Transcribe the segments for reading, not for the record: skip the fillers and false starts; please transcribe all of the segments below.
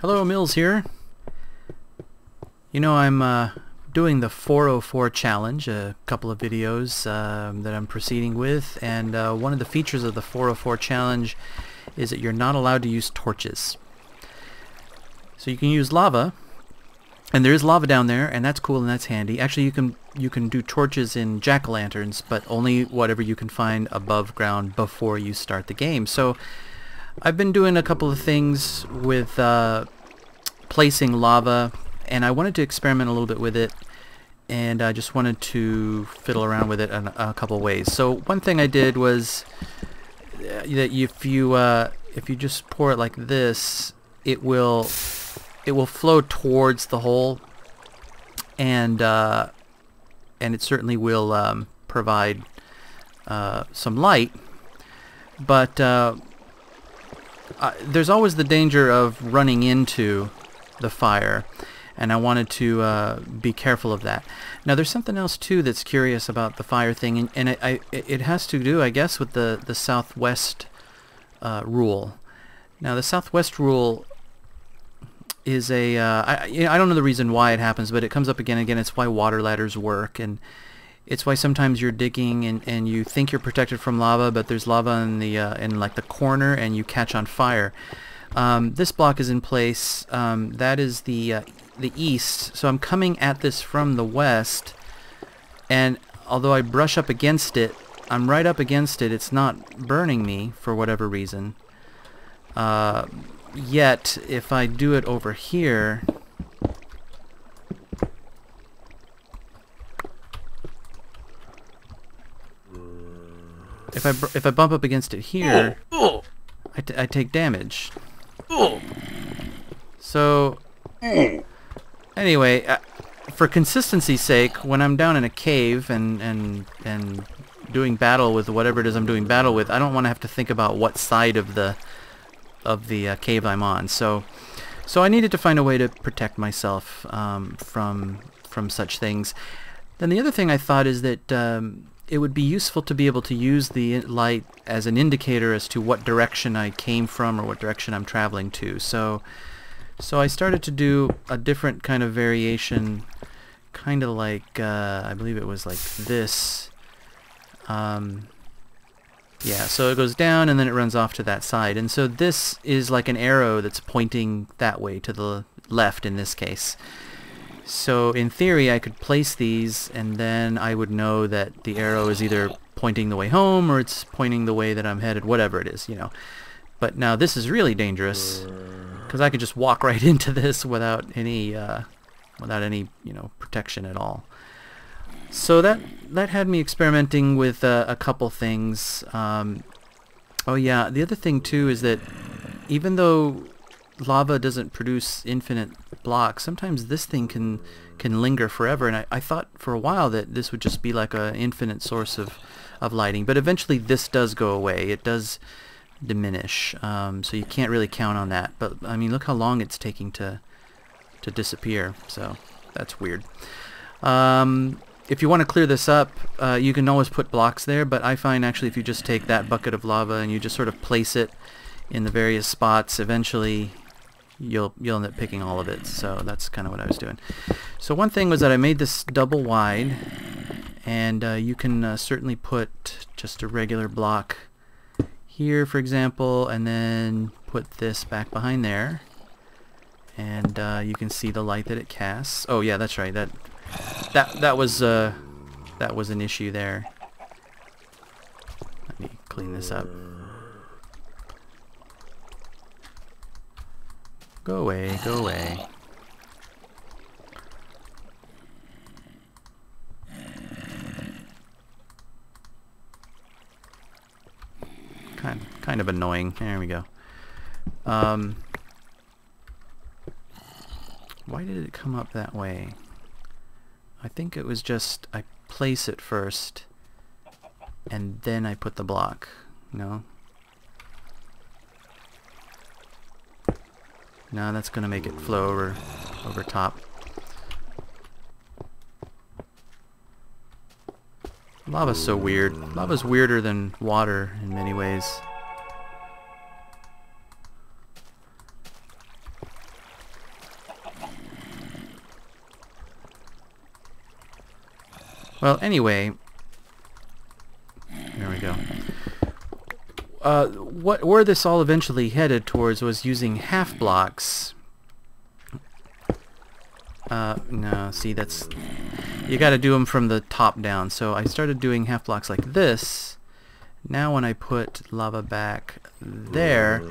Hello, Mills here. You know, I'm doing the 404 challenge, a couple of videos that I'm proceeding with, and one of the features of the 404 challenge is that you're not allowed to use torches. So you can use lava, and there is lava down there, and that's cool and that's handy. Actually, you can do torches in jack-o'-lanterns, but only whatever you can find above ground before you start the game. So I've been doing a couple of things with placing lava, and I wanted to experiment a little bit with it, and I just wanted to fiddle around with it in a couple ways. So one thing I did was that if you just pour it like this, it will flow towards the hole, and it certainly will provide some light, but there's always the danger of running into the fire, and I wanted to be careful of that. Now there's something else too that's curious about the fire thing, and it has to do, I guess, with the Southwest rule. Now the Southwest rule is I don't know the reason why it happens, but it comes up again and again. It's why water ladders work, and it's why sometimes you're digging and you think you're protected from lava, but there's lava in the in like the corner, and you catch on fire. This block is in place. That is the east, so I'm coming at this from the west, and although I brush up against it, I'm right up against it. It's not burning me for whatever reason. Yet, if I do it over here, if I bump up against it here, I take damage. So anyway, for consistency's sake, when I'm down in a cave and doing battle with whatever it is I'm doing battle with, I don't want to have to think about what side of the cave I'm on. So I needed to find a way to protect myself from such things. Then the other thing I thought is that it would be useful to be able to use the light as an indicator as to what direction I came from or what direction I'm traveling to. So I started to do a different kind of variation, kind of like I believe it was like this. Yeah, so it goes down and then it runs off to that side. And so this is like an arrow that's pointing that way, to the left in this case. So in theory I could place these, and then I would know that the arrow is either pointing the way home or it's pointing the way that I'm headed, whatever it is, you know. But now this is really dangerous, because I could just walk right into this without any you know, protection at all. So that had me experimenting with a couple things. Oh yeah, the other thing too is that even though lava doesn't produce infinite blocks, sometimes this thing can linger forever, and I thought for a while that this would just be like an infinite source of lighting, but eventually this does go away. It does diminish, so you can't really count on that. But I mean, look how long it's taking to disappear, so that's weird. If you want to clear this up, you can always put blocks there, but I find actually if you just take that bucket of lava and you just sort of place it in the various spots, eventually you'll end up picking all of it. So that's kind of what I was doing. So one thing was that I made this double wide, and you can certainly put just a regular block here, for example, and then put this back behind there, and you can see the light that it casts. Oh yeah, that's right. That was an issue there. Let me clean this up. Go away, go away. Kind of annoying. There we go. Why did it come up that way? I think it was just I place it first and then I put the block. No? No, that's gonna make it flow over top. Lava's so weird. Lava's weirder than water in many ways. Well, anyway, there we go. Where this all eventually headed towards was using half blocks. No, see, that's... You gotta do them from the top down. So I started doing half blocks like this. Now when I put lava back there,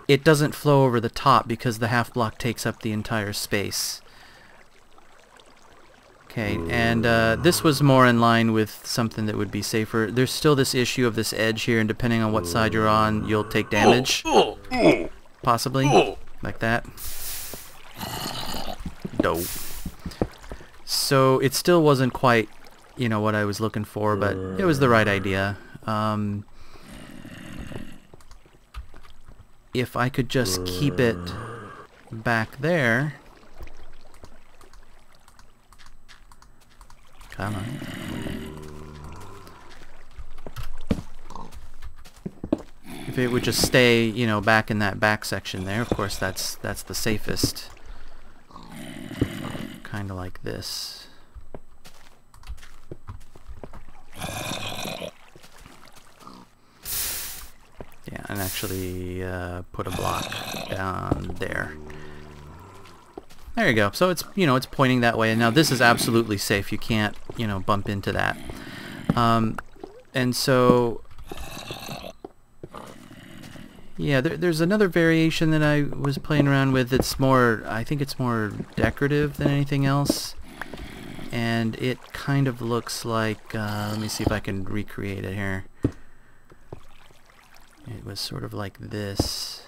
it doesn't flow over the top because the half block takes up the entire space. Okay, and this was more in line with something that would be safer. There's still this issue of this edge here, and depending on what side you're on, you'll take damage. Possibly. Like that. No. So it still wasn't quite, you know, what I was looking for, but it was the right idea. If I could just keep it back there... Come on. If it would just stay, you know, back in that back section there, of course that's the safest. Kind of like this. Yeah, and actually put a block down there. There you go. So it's, you know, it's pointing that way, and now this is absolutely safe. You can't, you know, bump into that. And so, yeah, there's another variation that I was playing around with. It's more, I think it's more decorative than anything else, and it kind of looks like. Let me see if I can recreate it here. It was sort of like this.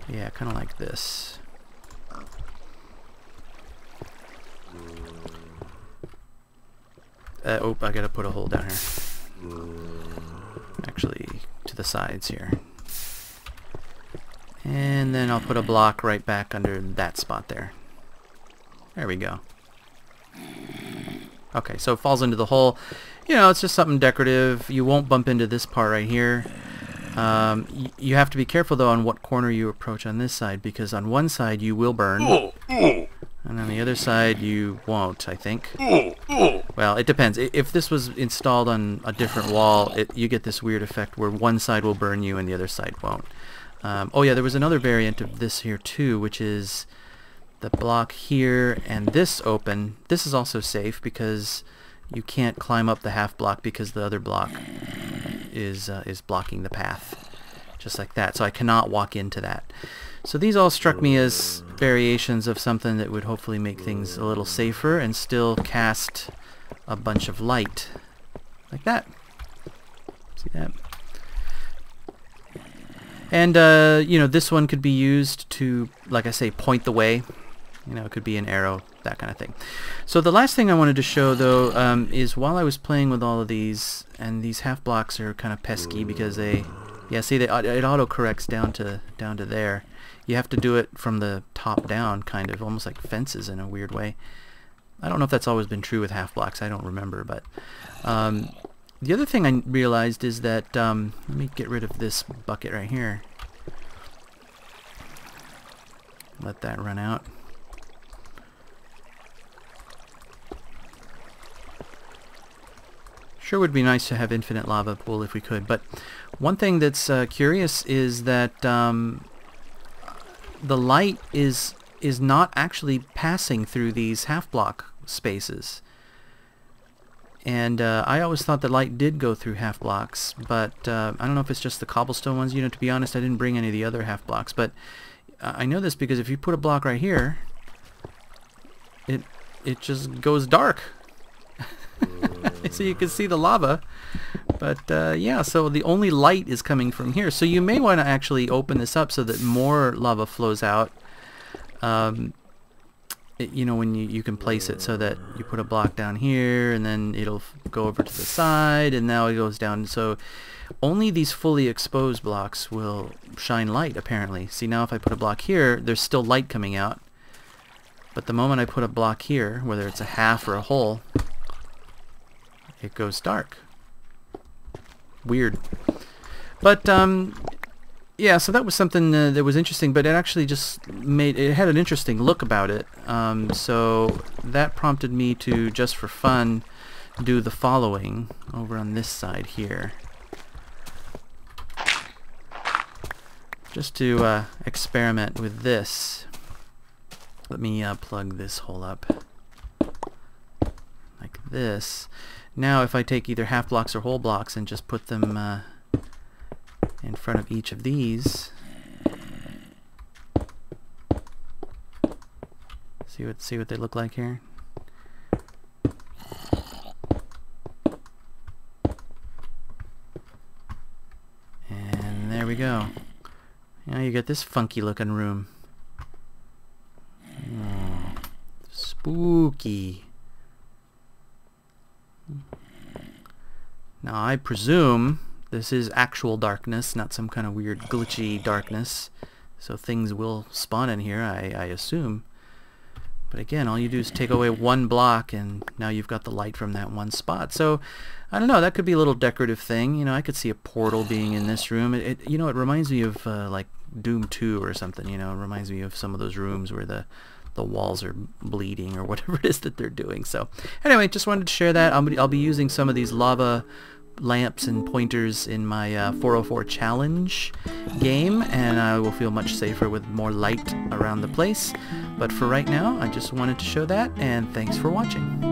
Yeah, kind of like this. Oh, I gotta put a hole down here. Actually, to the sides here. And then I'll put a block right back under that spot there. There we go. Okay, so it falls into the hole. You know, it's just something decorative. You won't bump into this part right here. You have to be careful though on what corner you approach on this side, because on one side you will burn, and on the other side you won't, I think. Well, it depends. If this was installed on a different wall, you get this weird effect where one side will burn you and the other side won't. Oh yeah, there was another variant of this here too, which is the block here and this open. This is also safe because you can't climb up the half block because the other block is blocking the path, just like that. So I cannot walk into that. So these all struck me as variations of something that would hopefully make things a little safer and still cast a bunch of light, like that. See that? And you know, this one could be used to, like I say, point the way. You know, it could be an arrow, that kind of thing. So the last thing I wanted to show, though, is while I was playing with all of these, and these half blocks are kind of pesky because they, yeah, see, it auto-corrects down to there. You have to do it from the top down, kind of, almost like fences in a weird way. I don't know if that's always been true with half blocks. I don't remember, but the other thing I realized is that, let me get rid of this bucket right here. Let that run out. Sure would be nice to have infinite lava pool if we could, but one thing that's curious is that the light is not actually passing through these half block spaces. And I always thought the light did go through half blocks, but I don't know if it's just the cobblestone ones. You know, to be honest, I didn't bring any of the other half blocks, but I know this because if you put a block right here, it just goes dark. So you can see the lava, but yeah, so the only light is coming from here. So you may want to actually open this up so that more lava flows out. You know, when you can place it so that you put a block down here and then it'll go over to the side, and now it goes down. So only these fully exposed blocks will shine light, apparently. See, now if I put a block here, there's still light coming out, but the moment I put a block here, whether it's a half or a whole, it goes dark. Weird. But yeah, so that was something that was interesting, but it actually just it had an interesting look about it. So that prompted me to, just for fun, do the following over on this side here. Just to experiment with this. Let me plug this hole up like this. Now if I take either half blocks or whole blocks and just put them in front of each of these, see what they look like here. And there we go. Now you get this funky looking room. Oh, spooky. Now I presume this is actual darkness, not some kind of weird glitchy darkness. So things will spawn in here, I assume. But again, all you do is take away one block and now you've got the light from that one spot. So I don't know, that could be a little decorative thing. You know, I could see a portal being in this room. You know, it reminds me of like Doom 2 or something, you know. It reminds me of some of those rooms where the walls are bleeding or whatever it is that they're doing. So anyway, just wanted to share that. I'll be using some of these lava lamps and pointers in my 404 challenge game, and I will feel much safer with more light around the place. But for right now, I just wanted to show that, and thanks for watching.